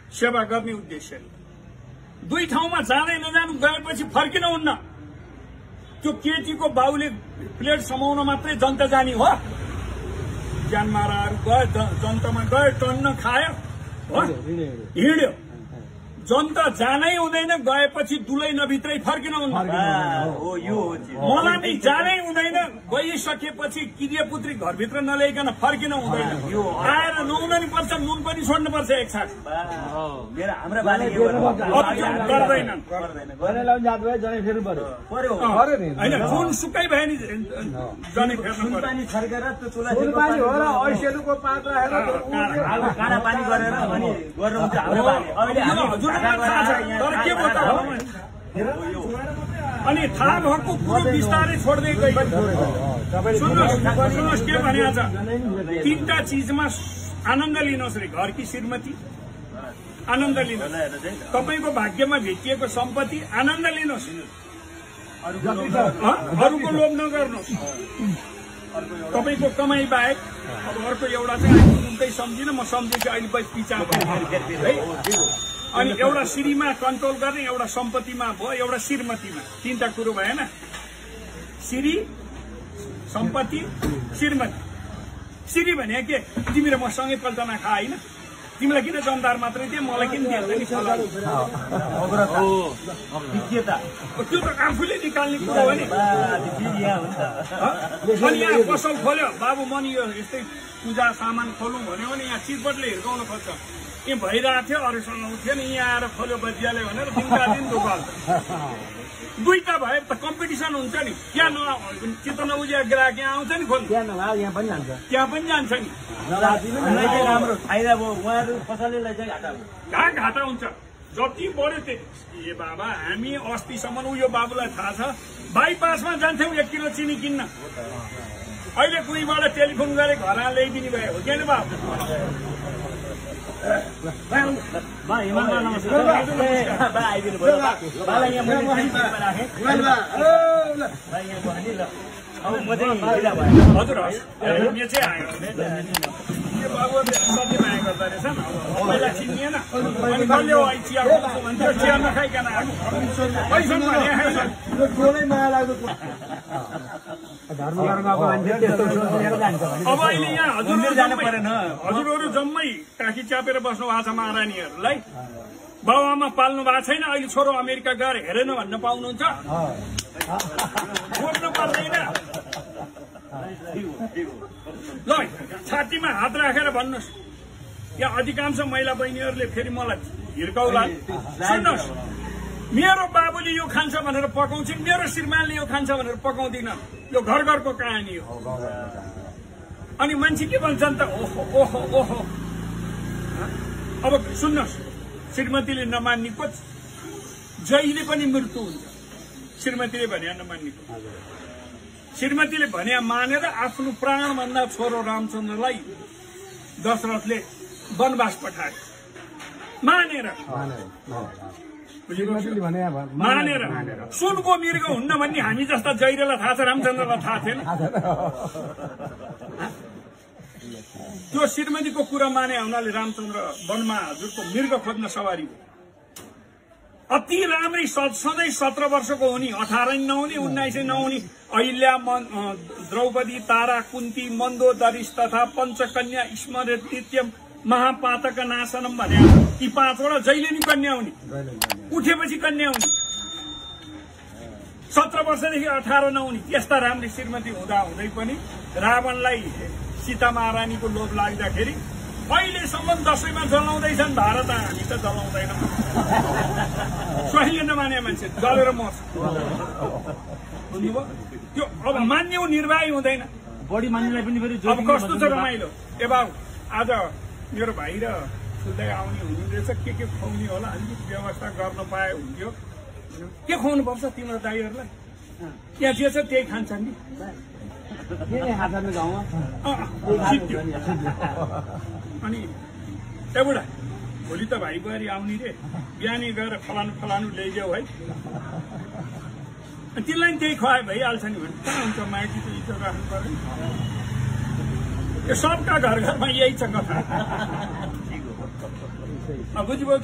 सेवा गर्ने उद्देश्यले दुई ठाउँमा जाँदै नजानु गएपछि फर्किनुहुन्न। त्यो केटीको बाउले प्लेट समाउन मात्रै जनता जाने हो? ज्यान माराहरू गए, जनतामा गए, टन्न खायो हो, हिँड्यो। जनता जानै हुँदैन, गएपछि दुलै नभित्रै फर्किनुहुन्न। मलाई नि जानै हुँदैन, गइसकेपछि किरियापुत्री घरभित्र नल्याइकन फर्किन हुँदैन। आएर नुहाउन नि पर्छ, नुन पनि छोड्नुपर्छ एक साथ। गर्दैनन् होइन, जुन सुकै भए नि जनै फेर्नु अनि थाहा भएको कुरो बिस्तारै छोड्दै गयो। सुन्नुहोस् के भनेको छ, तीनटा चिजमा आनन्द लिनुहोस् रे। घरकी श्रीमती आनन्द लिनुहोस्, तपाईको भाग्यमा भेटिएको सम्पत्ति आनन्द लिनुहोस्, अरूको लोभ नगर्नुहोस्। तपाईको कमाई बाहेक अब अर्को एउटा चाहिँ उनकै सम्झिन, म सम्झेछु अहिले पिछा है। अनि एउटा श्रीमा कन्ट्रोल गर्ने, एउटा सम्पत्तिमा भयो, एउटा श्रीमतीमा। तीनटा कुरो भएन, श्री, सम्पत्ति, श्रीमती। श्री भने के, तिमी र म सँगै पल्टना खा होइन, तिमीलाई किन जमदार मात्रै दिए, मलाई किन दिए? त्यो त आफूले निकाल्ने कुरो हो नि। अनि यहाँ पसल खोल्यो, बाबु म नि यो यस्तै पूजा सामान खोलौँ भन्यो भने यहाँ चिरपटले हिर्काउन खोज्छ। यहाँ भइरहेको थियो, अरूसँग उठ्यो नि, यहाँ आएर खोल्यो बजियाले भनेर दिनका दिन दोकान। दुईटा भए त कम्पिटिसन हुन्छ नि। त्यहाँ चित्त नबुझेको ग्राहक यहाँ आउँछ नि खोल्नु, त्यहाँ पनि जान्छ नि। कहाँ घाटा हुन्छ? जति बढ्यो त्यति। ए बाबा, हामी अस्तिसम्म उयो बाबुलाई थाहा छ, बाइपासमा जान्थ्यौँ 1 किलो चिनी किन्न। अहिले कुहीबाट टेलिफोन गरे घर ल्याइदिने भयो हो किन बाबु? हजुर यो चाहिँ आयो यो बाबु सधैँ माया गर्दो रहेछ नि। पहिला चिनिएन, अनि कसले हो चिया भन्थ्यो, चिया नखाइकन अब अहिले यहाँ हजुरहरू जम्मै काखी च्यापेर बस्नु भएको छ महारानीहरूलाई। बाबुआमा पाल्नु भएको छैन, अहिले छोरो अमेरिका गएर हेरेन भन्न पाउनुहुन्छ? बोक्नु पर्दैन। ल छातीमा हात राखेर भन्नुहोस्, यहाँ अधिकांश महिला बहिनीहरूले फेरि मलाई हिर्काउला। सुन्नुहोस्, मेरो बाबुले यो खान्छ भनेर पकाउँछिन्, मेरो श्रीमानले यो खान्छ भनेर पकाउँदिन। यो घर घरको कहानी हो। अनि मान्छे के भन्छन् त, ओहो ओहो ओहो। अब सुन्नुहोस्, श्रीमतीले नमान्नेको जहिले पनि मृत्यु हुन्छ। श्रीमतीले भने नमान्नेको, श्रीमतीले भने मानेर आफ्नो प्राणभन्दा छोरो रामचन्द्रलाई दशरथले वनवास पठाए। मानेर मानेर सुनको मृग हुन्न भन्ने हामी जस्ता जैरेलाई थाहा छ, रामचन्द्रलाई थाहा थिएन। त्यो श्रीमतीको कुरा माने हुनाले रामचन्द्र वनमा हजुरको मृग खोज्न सवारी हो। अति राम्रै सधैँ 17 वर्षको हुने, 18 नहुने, 19 नहुने। अहिल्या, द्रौपदी, तारा, कुन्ती, मन्दोदरिस तथा पञ्चकन्या स्मृतित्यम महापातक नाशनम भने यी 5वटा जहिले नि कन्या हुने, उठेपछि कन्या हुने। 17 वर्षदेखि 18 नहुने यस्ता राम्री श्रीमती हुँदा हुँदै पनि रावणलाई सीता महारानीको लोभ लाग्दाखेरि अहिलेसम्म दशैंमा जलाउँदैछन् भारत। हामी त जलाउँदैनौँ, सहिले नमाने मान्छे जलेर मर्छ। त्यो अब मान्ने निर्वाही हुँदैन, बढी मान्नेलाई पनि फेरि अब कस्तो छ रमाइलो। ए बाबु, आज मेरो भाइ र सुन्दै आउने हुनुहुँदैछ, के खुवाउने होला, अलिकति व्यवस्था गर्न पाए हुन्थ्यो। के खुवाउनु पर्छ तिम्रो दाइहरूलाई? त्यहाँ जे छ त्यही खान्छन् नि। अनि एउटा भोलि त भाइ बुहारी आउने रे, बिहानी गएर फलानु फलानु ल्याइदेऊ है, तिमीलाई त्यही खुवाए भइहाल्छ नि भने कहाँ हुन्छ? माइतीको इज्जत राख्नु पर्यो। यो सबका घर घरमा यही छ कथा। बुझ्नुभयो